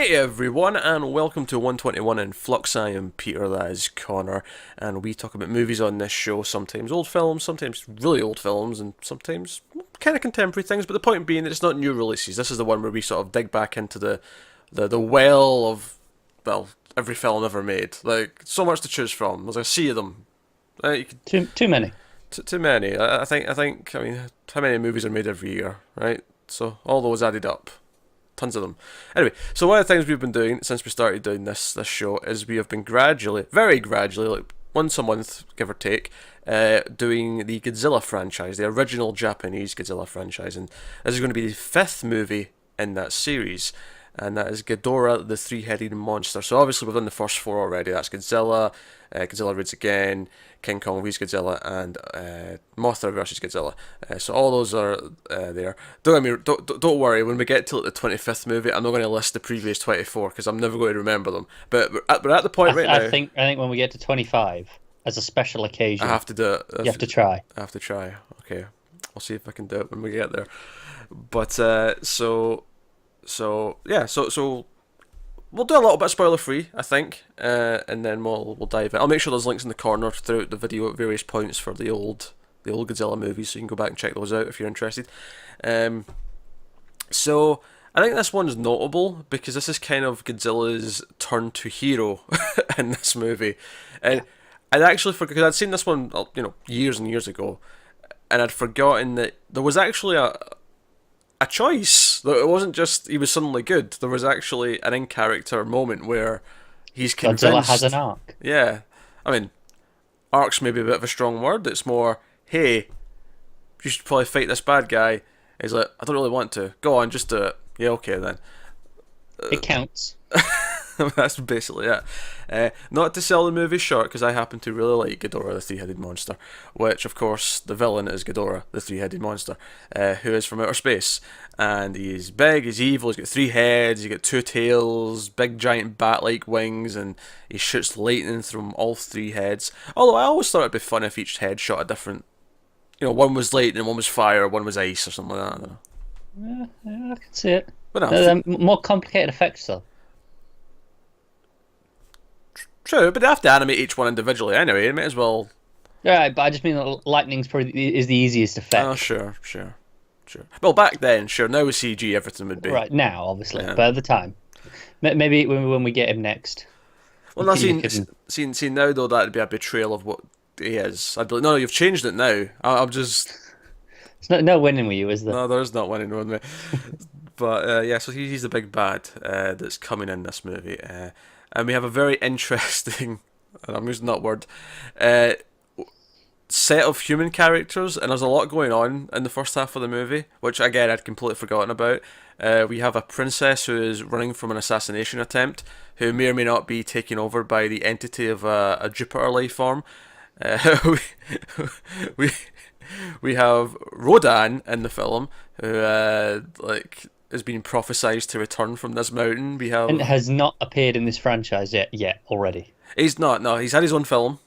Hey everyone, and welcome to 121 in Flux. I am Peter, that is Connor, and we talk about movies on this show, sometimes old films, sometimes really old films, and sometimes kind of contemporary things, but the point being that it's not new releases. This is the one where we sort of dig back into the well of, well, every film ever made. Like, so much to choose from. There's a sea of them. You could, Too many. too many. I mean, how many movies are made every year, right? So, all those added up. Tons of them. Anyway, so one of the things we've been doing since we started doing this show is we have been gradually, very gradually, like once a month, give or take, doing the Godzilla franchise, the original Japanese Godzilla franchise, and this is going to be the fifth movie in that series, and that is Ghidorah, the three-headed monster. So obviously we've done the first four already. That's Godzilla, Godzilla Raids Again, King Kong vs Godzilla, and Mothra versus Godzilla. So all those are there. Don't worry. When we get to the 25th movie, I'm not going to list the previous 24 because I'm never going to remember them. But we're at the point right now. I think when we get to 25, as a special occasion, I have to do it. you have to try. I have to try. Okay, I'll see if I can do it when we get there. But so yeah, so we'll do a little bit spoiler free, I think, and then we'll dive in. I'll make sure there's links in the corner throughout the video at various points for the old Godzilla movies, so you can go back and check those out if you're interested. So I think this one's notable because this is kind of Godzilla's turn to hero in this movie, and I'd actually forgot because I'd seen this one, years and years ago, and I'd forgotten that there was actually a choice. It wasn't just he was suddenly good. There was actually an in-character moment where he's convinced. Godzilla has an arc. Yeah, I mean, arc's maybe a bit of a strong word. It's more, hey, you should probably fight this bad guy. He's like, I don't really want to. Go on, just do it. Yeah, okay then. It counts. That's basically it. Not to sell the movie short, because I happen to really like Ghidorah, the three-headed monster, which, of course, the villain is Ghidorah, the three-headed monster, who is from outer space. And he's big, he's evil, he's got three heads, he's got two tails, big giant bat-like wings, and he shoots lightning from all three heads. Although I always thought it'd be fun if each head shot a different... one was lightning, one was fire, one was ice, or something like that. I don't know. Yeah, I can see it. But no, More complicated effects, though. true, but they have to animate each one individually anyway. It might as well. Yeah, but I just mean that lightning's probably is the easiest effect. Oh, sure. Well, back then, sure. Now with CG, everything would be Right now, obviously, Yeah. but at the time, maybe when we get him next. Well, now you can- seen now though, that'd be a betrayal of what he is. I'd be like, no, you've changed it now. I'm just There's no winning with you, is there? no, there's not winning with me. But yeah, so he's the big bad that's coming in this movie, and we have a very interesting, and I'm using that word, set of human characters, and there's a lot going on in the first half of the movie, which again I'd completely forgotten about. We have a princess who is running from an assassination attempt, who may or may not be taken over by the entity of a Jupiter life form. We we have Rodan in the film, who is being prophesized to return from this mountain. We have And has not appeared in this franchise yet already. he's not no he's had his own film.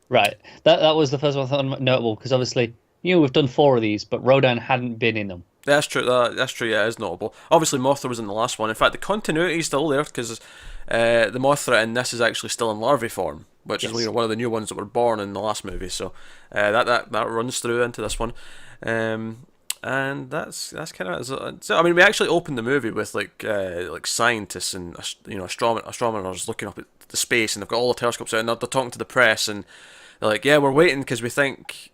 Right. That was the first one I thought notable because obviously, we've done 4 of these, but Rodan hadn't been in them. That's true. That's true. Yeah, it is notable. Obviously, Mothra was in the last one. In fact, the continuity is still there because the Mothra in this is actually still in larvae form, which is Yes. one of the new ones that were born in the last movie. So that runs through into this one, and that's kind of so. I mean, we actually opened the movie with like scientists and astronomers looking up at the space, and they've got all the telescopes out, and they're talking to the press, and they're like, "Yeah, we're waiting because we think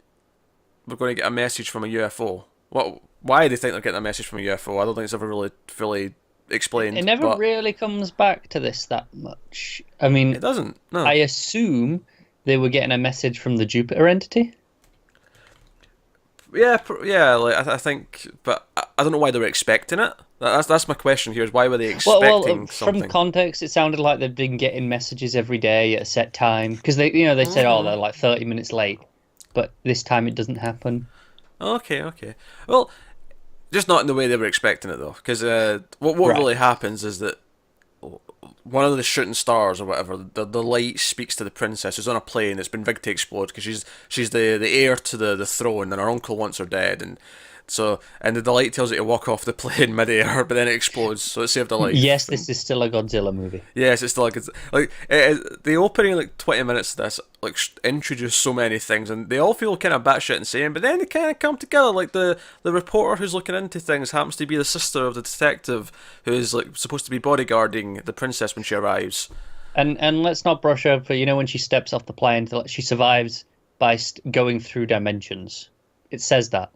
we're going to get a message from a UFO." What? Why do they think they're getting a message from a UFO? I don't think it's ever really fully explained. It never but really comes back to this that much. I mean, It doesn't. No. I assume they were getting a message from the Jupiter entity. Yeah. Like I think, but I don't know why they were expecting it. That's my question here. Is why were they Well, expecting something? from context, it sounded like they've been getting messages every day at a set time because they said, oh, they're like 30 minutes late, but this time it doesn't happen. Okay. Well, just not in the way they were expecting it though, because what Right. really happens is that one of the shooting stars or whatever, the light speaks to the princess who's on a plane that's been big to explode because she's the heir to the throne, and her uncle wants her dead, and So, and the light tells it to walk off the plane mid-air, but then it explodes, so it saved a life. Yes, this is still a Godzilla movie. Yes, it's still like the opening 20 minutes of this introduce so many things, and they all feel kind of batshit insane, but then they kind of come together. Like the reporter who's looking into things happens to be the sister of the detective who's supposed to be bodyguarding the princess when she arrives. And let's not brush over, when she steps off the plane, she survives by going through dimensions. It says that.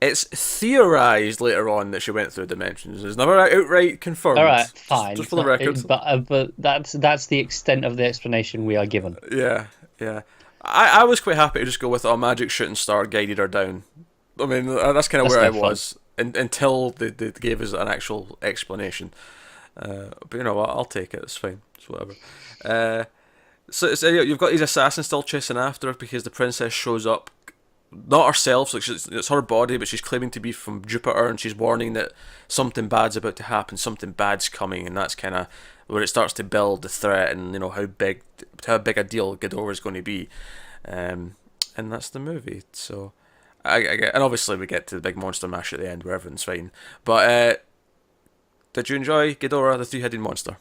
It's theorized later on that she went through dimensions. It's never outright confirmed. All right, fine. Just for the record. But that's the extent of the explanation we are given. Yeah. I was quite happy to just go with magic shooting star guided her down. I mean, that's kind of where I was until they gave us an actual explanation. But you know what? I'll take it. It's fine. It's whatever. So you've got these assassins still chasing after her because the princess shows up. Not herself, so it's her body, but she's claiming to be from Jupiter, and she's warning that something bad's about to happen, something bad's coming, and that's kind of where it starts to build the threat and how big a deal Ghidorah is going to be, and that's the movie. So, and obviously we get to the big monster mash at the end where everything's fine. But did you enjoy Ghidorah, the three-headed monster?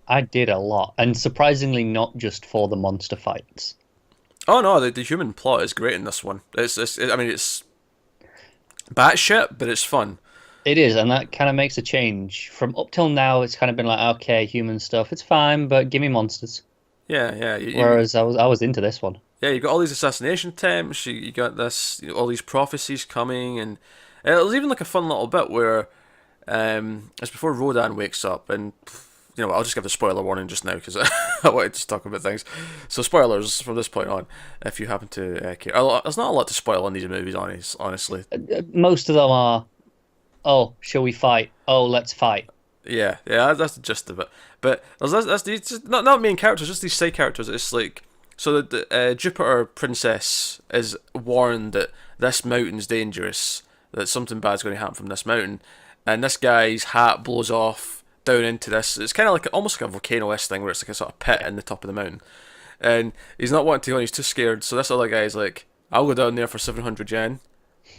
I did a lot, and surprisingly not just for the monster fights. Oh no, the human plot is great in this one. It's batshit, but it's fun. It is, and that kind of makes a change. From up till now, it's kind of been like, okay, human stuff, it's fine, but give me monsters. Yeah. Whereas I was into this one. Yeah, you got all these assassination attempts. You got this, all these prophecies coming, and it was even like a fun little bit where, it's before Rodan wakes up, and I'll just give the spoiler warning just now because I wanted to talk about things. So spoilers from this point on, if you happen to care. There's not a lot to spoil in these movies, honestly. Most of them are, oh, shall we fight? Oh, let's fight. Yeah, that's the gist of it. But that's these not main characters, just these side characters. It's like, so the Jupiter princess is warned that this mountain's dangerous, that something bad's going to happen from this mountain, and this guy's hat blows off down into this. It's kind of almost like a volcano-esque thing where it's like a sort of pit in the top of the mountain, and he's not wanting to go, and he's too scared. So this other guy's like, I'll go down there for 700 yen,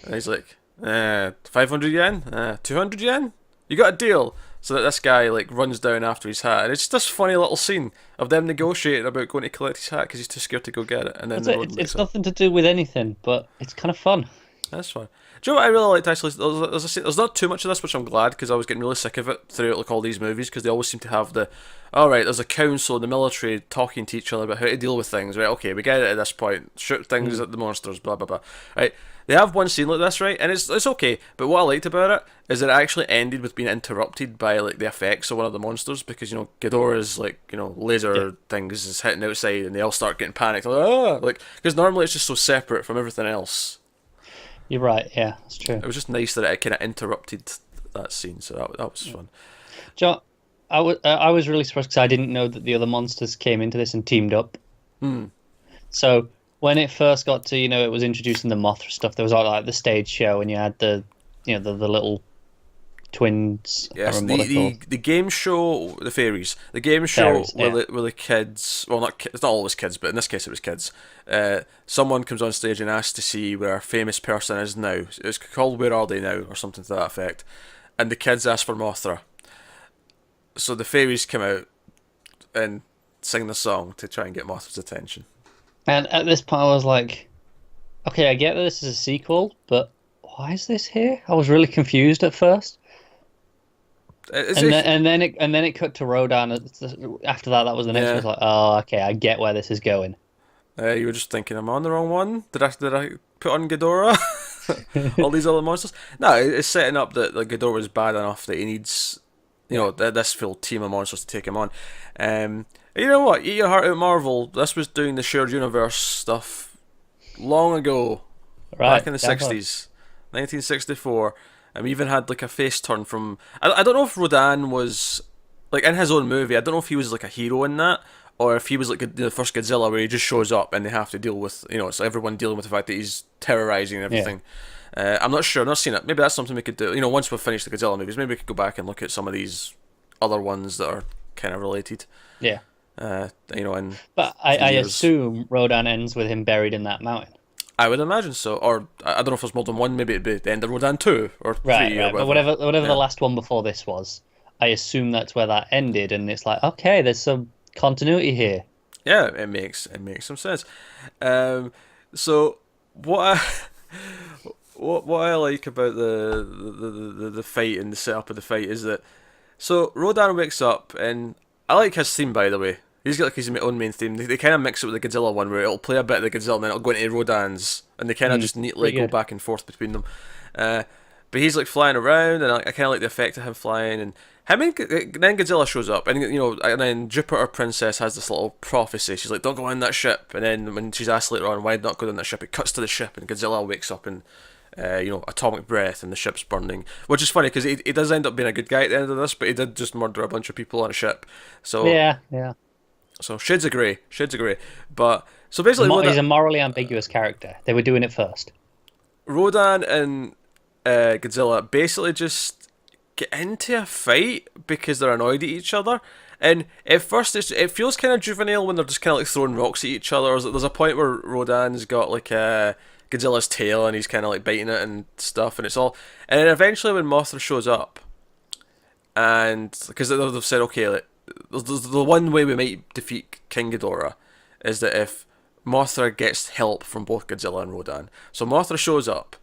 and he's like, 500 yen, 200 yen, you got a deal. So that this guy runs down after his hat, and it's just this funny little scene of them negotiating about going to collect his hat because he's too scared to go get it. And then it's nothing to do with anything, but it's kind of fun. That's fun. Do you know what I really liked actually? There's not too much of this, which I'm glad, because I was getting really sick of it throughout all these movies, because they always seem to have there's a council and the military talking to each other about how to deal with things, right? Okay, we get it at this point. Shoot things at the monsters, blah blah blah. Right? They have one scene like this, right? And it's okay. But what I liked about it is that it actually ended with being interrupted by the effects of one of the monsters, because Ghidorah's laser things is hitting outside, and they all start getting panicked. Because normally it's just so separate from everything else. You're right, yeah, that's true. It was just nice that it kind of interrupted that scene, so that was fun. John, I was really surprised because I didn't know that the other monsters came into this and teamed up. So when it first got to, it was introducing the Mothra stuff, there was like the stage show, and you had the little twins. Yes, the game show, the fairies. The game show where the kids, well, it's not always kids, but in this case it was kids. Someone comes on stage and asks to see where a famous person is now. It's called Where Are They Now, or something to that effect. And the kids ask for Mothra. So the fairies come out and sing the song to try and get Mothra's attention. And at this point I was like, okay, I get that this is a sequel, but why is this here? I was really confused at first. And then it cut to Rodan. After that was the next one. I was like, oh, okay, I get where this is going. You were just thinking, am I on the wrong one? Did I put on Ghidorah? All these other monsters? No, it's setting up that Ghidorah is bad enough that he needs, this full team of monsters to take him on. You know what? Eat your heart out, Marvel. This was doing the shared universe stuff long ago, back in the 60s, 1964. And we even had a face turn from... I don't know if Rodan was... in his own movie, I don't know if he was a hero in that, or if he was the first Godzilla where he just shows up and they have to deal with... it's everyone dealing with the fact that he's terrorizing everything. Yeah. I'm not sure, I've not seen it. Maybe that's something we could do. Once we've finished the Godzilla movies, maybe we could go back and look at some of these other ones that are kind of related. Yeah. But I assume Rodan ends with him buried in that mountain. I would imagine so. Or I don't know if there's more than one. Maybe it'd be the end of Rodan 2 or 3 Right, or right. But whatever. whatever the Yeah. last one before this was, I assume that's where that ended, and it's like, okay, there's some continuity here. Yeah, it makes some sense. Um, so what I what I like about the fight and the setup of the fight is that so Rodan wakes up and I like his theme, by the way. He's got like his own main theme. They kind of mix it with the Godzilla one where it'll play a bit of the Godzilla and then it'll go into Rodan's and they kind of just neatly Pretty go good. back and forth between them. Uh, but he's like flying around and I kind of like the effect of him flying and him and then Godzilla shows up and and then Jupiter Princess has this little prophecy. She's like, "Don't go in that ship." And then when she's asked later on why not go in that ship, it cuts to the ship and Godzilla wakes up and atomic breath and the ship's burning, which is funny because he does end up being a good guy at the end of this, but he did just murder a bunch of people on a ship. So Yeah, yeah. so shades of grey, shades of grey. But so basically, He's a morally ambiguous character. They were doing it first. Rodan and Godzilla basically just get into a fight because they're annoyed at each other. And at first, it feels kind of juvenile when they're just kind of like throwing rocks at each other. There's a point where Rodan's got like Godzilla's tail and he's kind of like biting it and stuff, and it's all. And then eventually, when Mothra shows up, and because they've said, okay, like, the one way we might defeat King Ghidorah is that if Mothra gets help from both Godzilla and Rodan. So Mothra shows up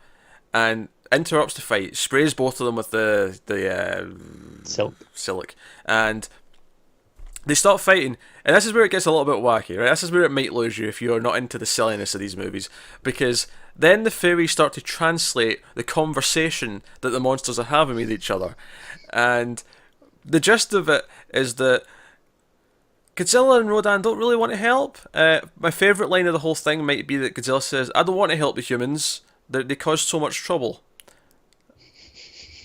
and interrupts the fight, sprays both of them with the silk, and they stop fighting. And this is where it gets a little bit wacky, right? This is where it might lose you if you're not into the silliness of these movies, because then the fairies start to translate the conversation that the monsters are having with each other, and the gist of it is that Godzilla and Rodan don't really want to help. My favourite line of the whole thing might be that Godzilla says, "I don't want to help the humans. They cause so much trouble,"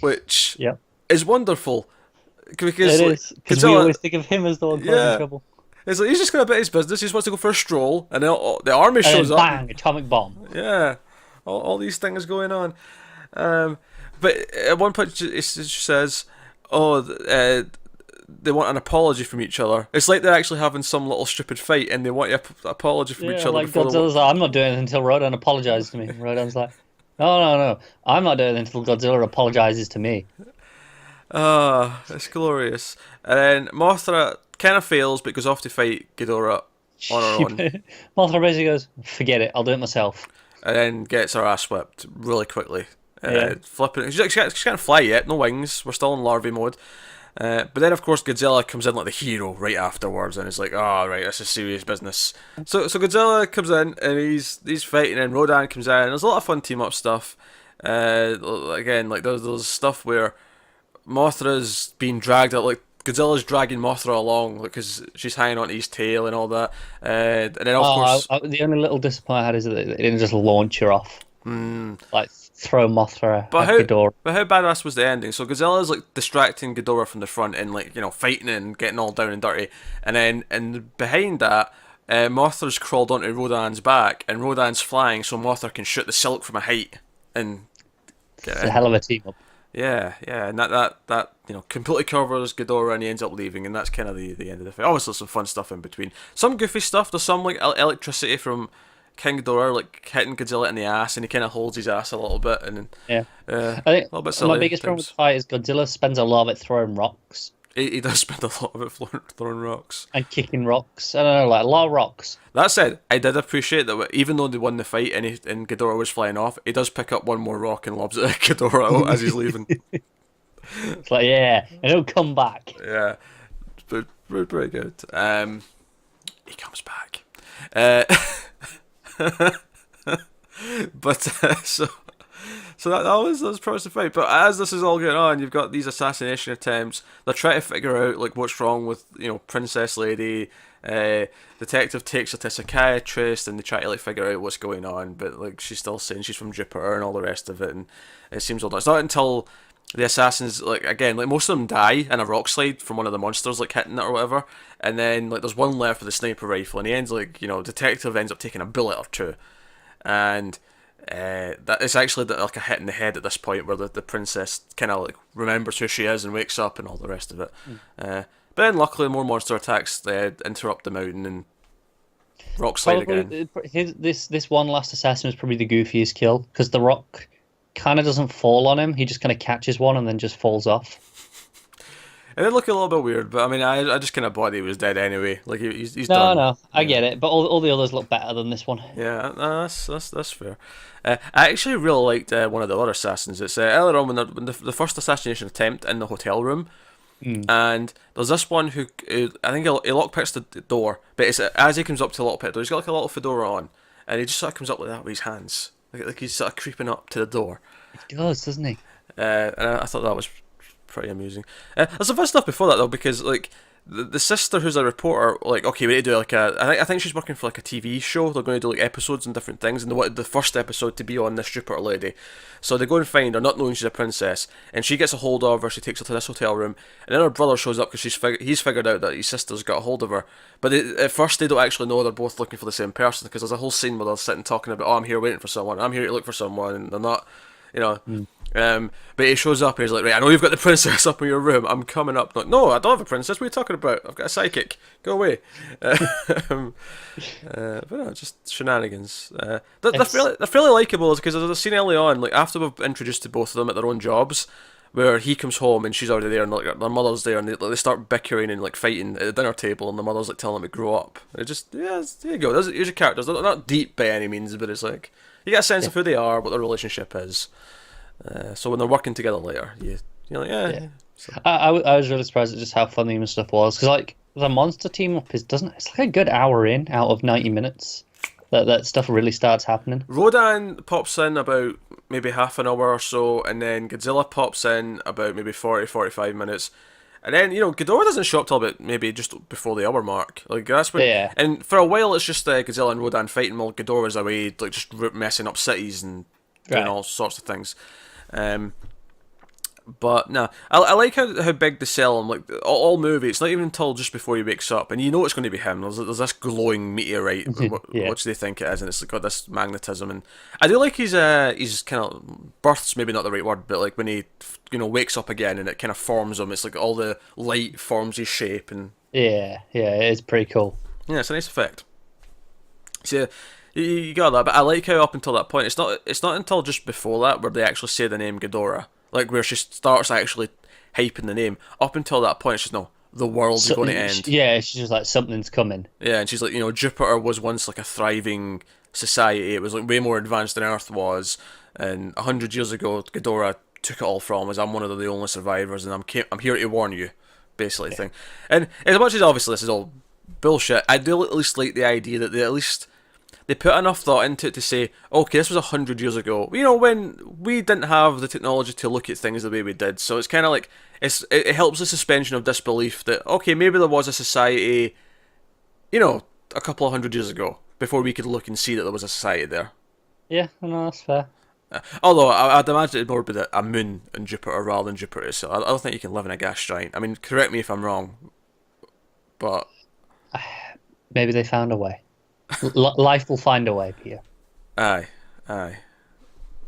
which Yep. is wonderful because It like, is, because we Godzilla, always think of him as the one causing trouble. it's like he's just going about his business. He just wants to go for a stroll, and then the army shows And up. then bang, atomic bomb. Yeah, all these things going on. But at one point, it says, "Oh, they want an apology from each other." It's like they're actually having some little stupid fight, and they want an apology from each other. Like Before Godzilla's like, I'm not doing it until Rodan apologizes to me. Rodan's like, no, I'm not doing it until Godzilla apologizes to me. It's glorious. And then Mothra kind of fails, but goes off to fight Ghidorah on her own, Mothra basically goes, forget it, I'll do it myself. and then gets her ass whipped really quickly. Yeah. Flipping. She can't fly yet, no wings. We're still in larvae mode. But then, of course, Godzilla comes in like the hero right afterwards, and it's like, "Oh, right, this is serious business." So Godzilla comes in, and he's fighting, and Rodan comes in. There's a lot of fun team up stuff. Again, like there's stuff where Mothra's being dragged out, like Godzilla's dragging Mothra along because she's hanging onto his tail and all that. And then, of course, the only little disappointment I had is that they didn't just launch her off. Like, throw Mothra at Ghidorah. But how badass was the ending? So Godzilla's like distracting Ghidorah from the front and like fighting and getting all down and dirty, and then behind that, Mothra's crawled onto Rodan's back, and Rodan's flying, so Mothra can shoot the silk from a height and get It's in. a hell of a team up. Yeah, and that completely covers Ghidorah, and he ends up leaving, and that's kind of the end of the fight. Obviously, some fun stuff in between, some goofy stuff. There's some like electricity from King Ghidorah like hitting Godzilla in the ass, and he kind of holds his ass a little bit, and Yeah. a I think little bit silly. my biggest problem with the fight is Godzilla spends a lot of it throwing rocks He does spend a lot of it throwing rocks. and kicking rocks. I don't know, like a lot of rocks. That said, I did appreciate that even though they won the fight and Ghidorah was flying off, he does pick up one more rock and lobs it at Ghidorah as he's leaving. It's like, yeah, and it'll come back. Yeah, but pretty good. He comes back. But so that was pretty much the fight. But as this is all going on, you've got these assassination attempts. They're trying to figure out like what's wrong with Princess Lady. Detective takes her to a psychiatrist, and they try to like figure out what's going on. But like she's still saying she's from Jupiter and all the rest of it, and it seems all done. It's not until the assassins like most of them die in a rock slide from one of the monsters like hitting it or whatever, and then like there's one left with a sniper rifle, and he ends detective ends up taking a bullet or two, and that it's actually like a hit in the head at this point where the princess kind of like remembers who she is and wakes up and all the rest of it. But then luckily more monster attacks interrupt the mountain, and rock slide again. Probably this one last assassin is probably the goofiest kill because the rock kind of doesn't fall on him. He just kind of catches one and then just falls off. It did look a little bit weird, but I mean, I just kind of bought he was dead anyway. Like he's No, done. no, I Yeah. get it, but all the others look better than this one. Yeah, no, that's fair. I actually really liked one of the other assassins. It's earlier on when the first assassination attempt in the hotel room, and there's this one who I think he lockpicks the door, but it's as he comes up to the lockpick door, he's got like a little fedora on, and he just sort of comes up like that with his hands, like he's sort of creeping up to the door. He does, doesn't he? And I thought that was pretty amusing. There's some fun stuff before that though, because like the sister who's a reporter, like okay, we need to do like I think she's working for like a TV show. They're going to do like episodes and different things, and they wanted the first episode to be on this Jupiter lady. So they go and find her, not knowing she's a princess, and she gets a hold of her. She takes her to this hotel room, and then her brother shows up because he's figured out that his sister's got a hold of her. But at first they don't actually know they're both looking for the same person, because there's a whole scene where they're sitting talking about, oh, I'm here waiting for someone, I'm here to look for someone, and they're not, you know. But he shows up and he's like, right, I know you've got the princess up in your room, I'm coming up. Like, no, I don't have a princess, what are you talking about? I've got a psychic, go away. But no, just shenanigans. They're fairly likeable, because there's a scene early on, like after we've introduced to both of them at their own jobs, where he comes home and she's already there, and like their mother's there, and they start bickering and like fighting at the dinner table, and the mother's like telling them to grow up. It just, yeah, there you go. Here's your characters. They're not deep by any means, but it's like you get a sense of who they are, what their relationship is. So when they're working together later, you're like, yeah. So. I was really surprised at just how funny and stuff was, because like the monster team up it's like a good hour in out of 90 minutes that stuff really starts happening. Rodan pops in about maybe half an hour or so, and then Godzilla pops in about maybe 45 minutes. And then, Ghidorah doesn't show up till about maybe just before the hour mark. Like, that's when, Yeah. And for a while it's just Godzilla and Rodan fighting while Ghidorah's away, like just messing up cities and doing all sorts of things. But no, I like how big they sell him. Like all movie, it's not even until just before he wakes up, and it's going to be him. There's this glowing meteorite, what do they think it is, and it's got this magnetism. And I do like he's kind of births, maybe not the right word, but like when he wakes up again and it kind of forms him. It's like all the light forms his shape, and yeah, it's pretty cool. Yeah, it's a nice effect. So you got that, but I like how up until that point, it's not until just before that where they actually say the name Ghidorah. Like, where she starts actually hyping the name. Up until that point, it's just, no, the world's going to end. Yeah, she's just like, something's coming. Yeah, and she's like, Jupiter was once like a thriving society. It was like way more advanced than Earth was. And 100 years ago, Ghidorah took it all from us. I'm one of the only survivors, and I'm here to warn you, basically thing. And as much as obviously this is all bullshit, I do at least like the idea that they put enough thought into it to say, okay, this was 100 years ago. When we didn't have the technology to look at things the way we did. So it's kind of like, it helps the suspension of disbelief that, okay, maybe there was a society, a couple of 100 years ago, before we could look and see that there was a society there. Yeah, no, that's fair. Although, I'd imagine it'd more be a moon in Jupiter rather than Jupiter itself. I don't think you can live in a gas giant. I mean, correct me if I'm wrong, but... Maybe they found a way. Life will find a way, Peter. Aye. And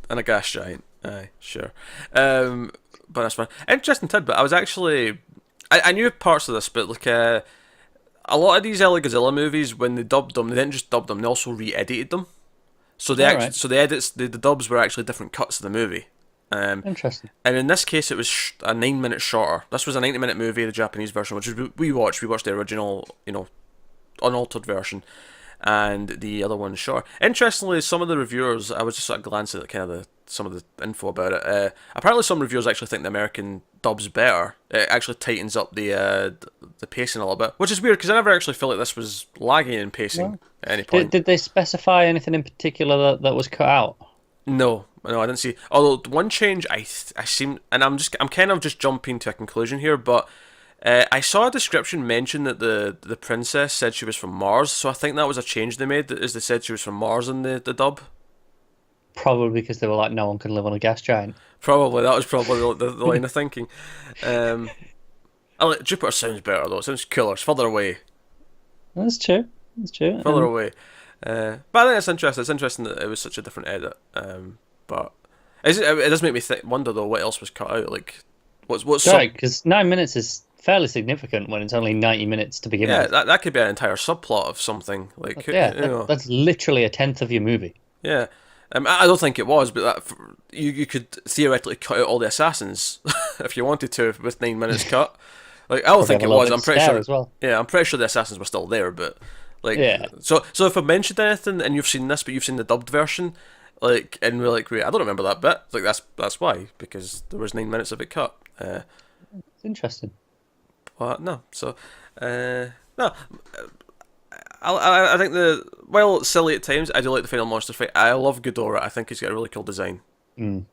a gas giant. Aye, sure. But that's fine. Interesting tidbit. I was actually... I knew parts of this, but like a lot of these early Godzilla movies, when they dubbed them, they didn't just dub them, they also re-edited them. So the dubs were actually different cuts of the movie. Interesting. And in this case, it was a 9 minute shorter. This was a 90-minute movie, the Japanese version, which we watched. We watched the original, unaltered version, and the other one short. Interestingly, some of the reviewers, I was just sort of glancing at kind of some of the info about it. Apparently, some reviewers actually think the American dub's better. It actually tightens up the pacing a little bit, which is weird because I never actually felt like this was lagging in pacing at any point. Did they specify anything in particular that was cut out? No, I didn't see. Although one change I seem, and I'm kind of just jumping to a conclusion here, but. I saw a description mention that the princess said she was from Mars, so I think that was a change they made, as they said she was from Mars in the dub. Probably because they were like, no one can live on a gas giant. Probably, that was probably the line of thinking. Jupiter sounds better though, it sounds cooler, it's further away. That's true. Further away. But I think it's interesting. It's interesting that it was such a different edit. But it does make me wonder though what else was cut out. Like, what's right? Because 9 minutes is fairly significant when it's only 90 minutes to begin Yeah, with. that could be an entire subplot of something. Like, Yeah, you know, that's literally a tenth of your movie. yeah. I don't think it was, but you could theoretically cut out all the assassins if you wanted to with 9 minutes cut. Like, I don't Probably think have a it little was. bit I'm of pretty scare sure. as well. Yeah, I'm pretty sure the assassins were still there, but like, Yeah. so if I mentioned anything and you've seen this, but you've seen the dubbed version, like, and we're like, wait, I don't remember that bit. It's like that's why, because there was 9 minutes of it cut. It's interesting. But no, so no. I think while it's silly at times, I do like the final monster fight. I love Ghidorah. I think he's got a really cool design.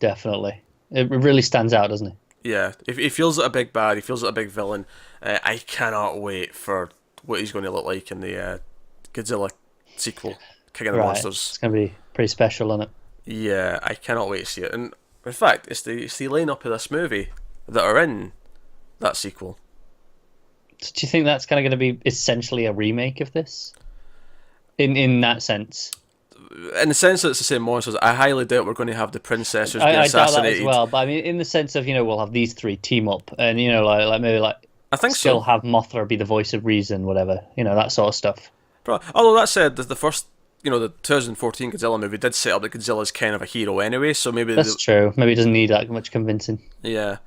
Definitely. It really stands out, doesn't it? Yeah, if he feels like a big bad, he feels like a big villain. I cannot wait for what he's going to look like in the Godzilla sequel, King of the Right. Monsters. It's going to be pretty special, isn't it? Yeah, I cannot wait to see it. And in fact, it's the lineup of this movie that are in that sequel. So do you think that's kind of going to be essentially a remake of this? In that sense? In the sense that it's the same monsters, I highly doubt we're going to have the princess who's been I doubt that assassinated. as well, but I mean, in the sense of, we'll have these three team up and, like maybe like I think still so. have Mothra be the voice of reason, whatever, that sort of stuff. Although that said, the first, the 2014 Godzilla movie did set up that Godzilla's kind of a hero anyway, so maybe That's true. Maybe it doesn't need that much convincing. yeah.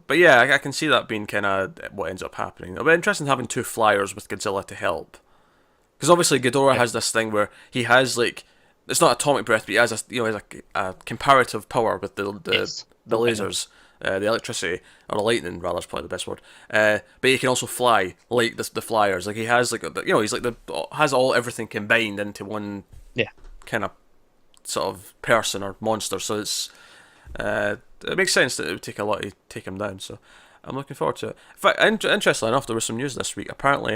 But yeah, I can see that being kind of what ends up happening. It'll be interesting having two flyers with Godzilla to help, because obviously Ghidorah has this thing where he has like, it's not atomic breath, but he has a comparative power with the Yes. the lasers, the electricity, or the lightning rather is probably the best word. But he can also fly like the flyers. Like he has like he's like has everything combined into one Yeah. kind of sort of person or monster. So it's it makes sense that it would take a lot to take him down. So I'm looking forward to it. In fact, interestingly enough, there was some news this week. Apparently,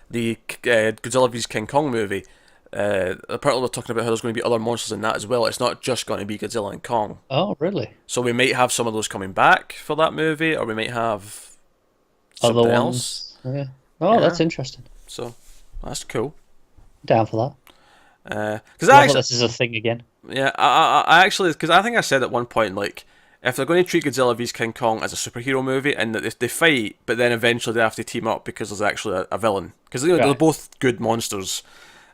the Godzilla vs King Kong movie. Apparently, we're talking about how there's going to be other monsters in that as well. It's not just going to be Godzilla and Kong. Oh, really? So we might have some of those coming back for that movie, or we might have something Other else. ones? Yeah. Oh, Yeah. that's interesting. So that's cool. Down for that. Because Love that this is a thing again. yeah, I actually, because I think I said at one point, like, if they're going to treat Godzilla vs King Kong as a superhero movie and that they fight, but then eventually they have to team up because there's actually a villain, because they're Right. both good monsters.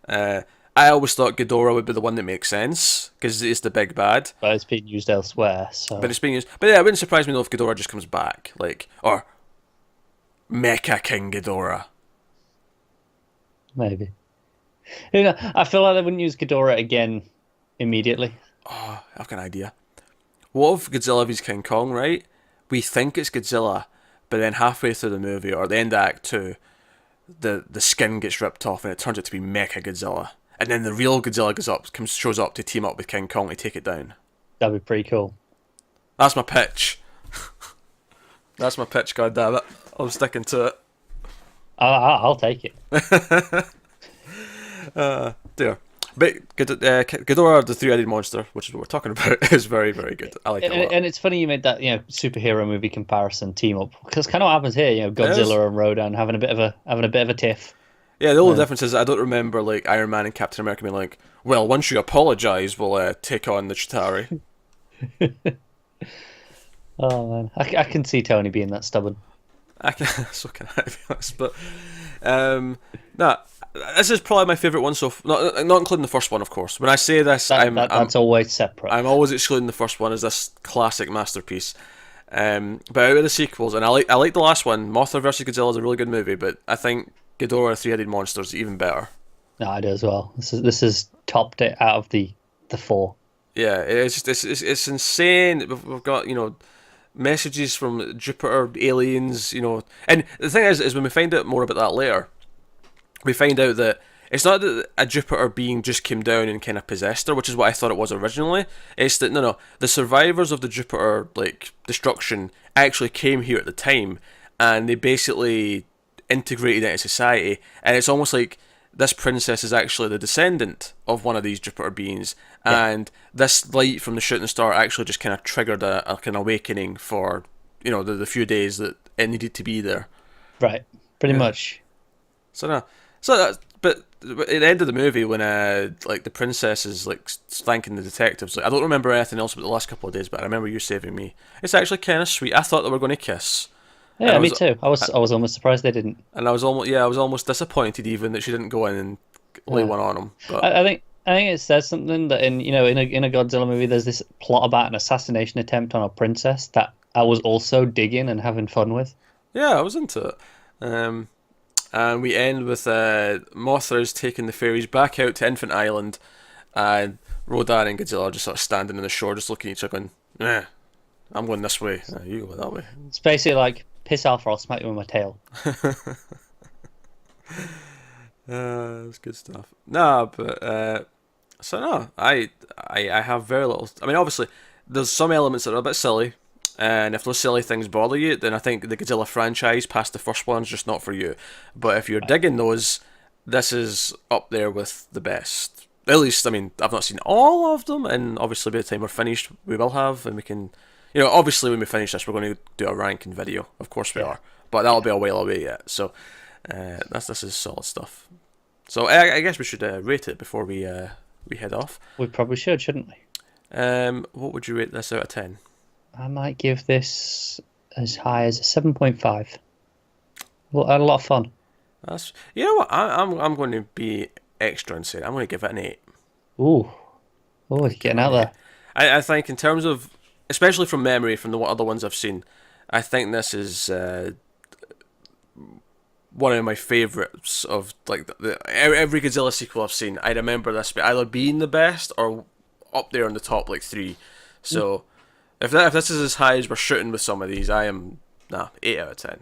I always thought Ghidorah would be the one that makes sense because it's the big bad, But it's being used elsewhere, so... but it's being used. But yeah, it wouldn't surprise me though if Ghidorah just comes back, like, or Mecha King Ghidorah. Maybe. I feel like they wouldn't use Ghidorah again immediately. Oh, I've got an idea. What if Godzilla vs King Kong, right? We think it's Godzilla, but then halfway through the movie, or the end of Act 2, the skin gets ripped off and it turns out to be Mecha Godzilla. And then the real Godzilla shows up to team up with King Kong to take it down. That'd be pretty cool. That's my pitch. That's my pitch, goddammit. I'm sticking to it. I'll take it. There. But Ghidorah, the three-headed monster, which is what we're talking about, is very, very good. I like it a lot. And it's funny you made that superhero movie comparison team up, because kind of what happens here. Godzilla and Rodan having a bit of a tiff. Yeah, the only difference is I don't remember like Iron Man and Captain America being like, well, once you apologise, we'll take on the Chitauri. Oh man, I can see Tony being that stubborn. So can I, to be honest. But nah, this is probably my favourite one. So not including the first one, of course. When I say this, That's always separate. I'm always excluding the first one as this classic masterpiece. But out of the sequels, and I like the last one, Mothra vs Godzilla is a really good movie, but I think Ghidorah, Three-Headed Monster is even better. No, I do as well. This is topped it out of the four. Yeah, it's just it's insane. We've got messages from Jupiter aliens, and the thing is when we find out more about that later, we find out that it's not that a Jupiter being just came down and kind of possessed her, which is what I thought it was originally. It's that no, the survivors of the Jupiter destruction actually came here at the time, and they basically integrated into society, and it's almost like this princess is actually the descendant of one of these Jupiter beings, and this light from the shooting star actually just kind of triggered a kind of awakening for the few days that it needed to be there. Right, pretty much. So But at the end of the movie, when like the princess is like thanking the detectives, like I don't remember anything else about the last couple of days, but I remember you saving me. It's actually kind of sweet. I thought they were going to kiss. Yeah, me too. I was almost surprised they didn't. And I was almost disappointed even that she didn't go in and lay one on him. But I think it says something that in a Godzilla movie, there's this plot about an assassination attempt on a princess that I was also digging and having fun with. yeah, I was into it. And we end with Mothra's taking the fairies back out to Infant Island, and Rodan and Godzilla are just sort of standing on the shore, just looking at each other, going, "Eh, I'm going this way. You go that way." It's basically like, piss off or I'll smack you with my tail. That's good stuff. No, but so no, I have very little. I mean, obviously, there's some elements that are a bit silly, and if those silly things bother you, then I think the Godzilla franchise past the first one's just not for you. But if you're digging those, this is up there with the best. At least, I mean, I've not seen all of them, and obviously by the time we're finished, we will have, and we can, obviously when we finish this, we're going to do a ranking video. Of course we are, but that'll be a while away yet. So this is solid stuff. So I guess we should rate it before we head off. We probably should, shouldn't we? What would you rate this out of 10? I might give this as high as a 7.5. Well, I had a lot of fun. You know what? I'm going to be extra and say I'm going to give it an 8. Ooh, you're getting out there. I think in terms of, especially from memory, from the other ones I've seen, I think this is one of my favourites of like every Godzilla sequel I've seen. I remember this either being the best or up there on the top like 3. So if this is as high as we're shooting with some of these, I am 8 out of 10.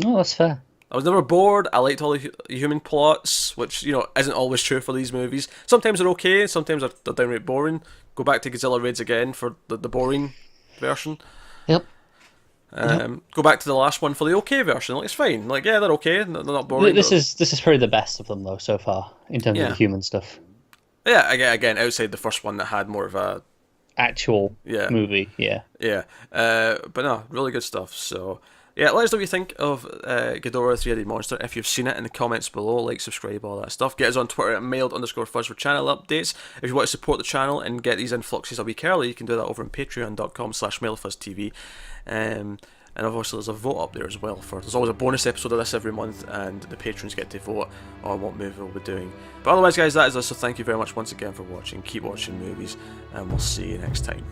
Oh, that's fair. I was never bored. I liked all the human plots, which isn't always true for these movies. Sometimes they're okay, sometimes they're downright boring. Go back to Godzilla Raids again for the boring version. Yep. Go back to the last one for the okay version. Like, it's fine. Like, yeah, they're okay. They're not boring. This is probably the best of them though so far in terms of the human stuff. Yeah, again, outside the first one that had more of a actual movie. Yeah. But no, really good stuff. So yeah, let us know what you think of Ghidorah 3-headed monster. If you've seen it, in the comments below, like, subscribe, all that stuff. Get us on Twitter at mailed_fuzz for channel updates. If you want to support the channel and get these influxes a week early, you can do that over on patreon.com/mailfuzztv. And obviously there's a vote up there as well. There's always a bonus episode of this every month, and the patrons get to vote on what movie we'll be doing. But otherwise, guys, that is us. So thank you very much once again for watching. Keep watching movies, and we'll see you next time.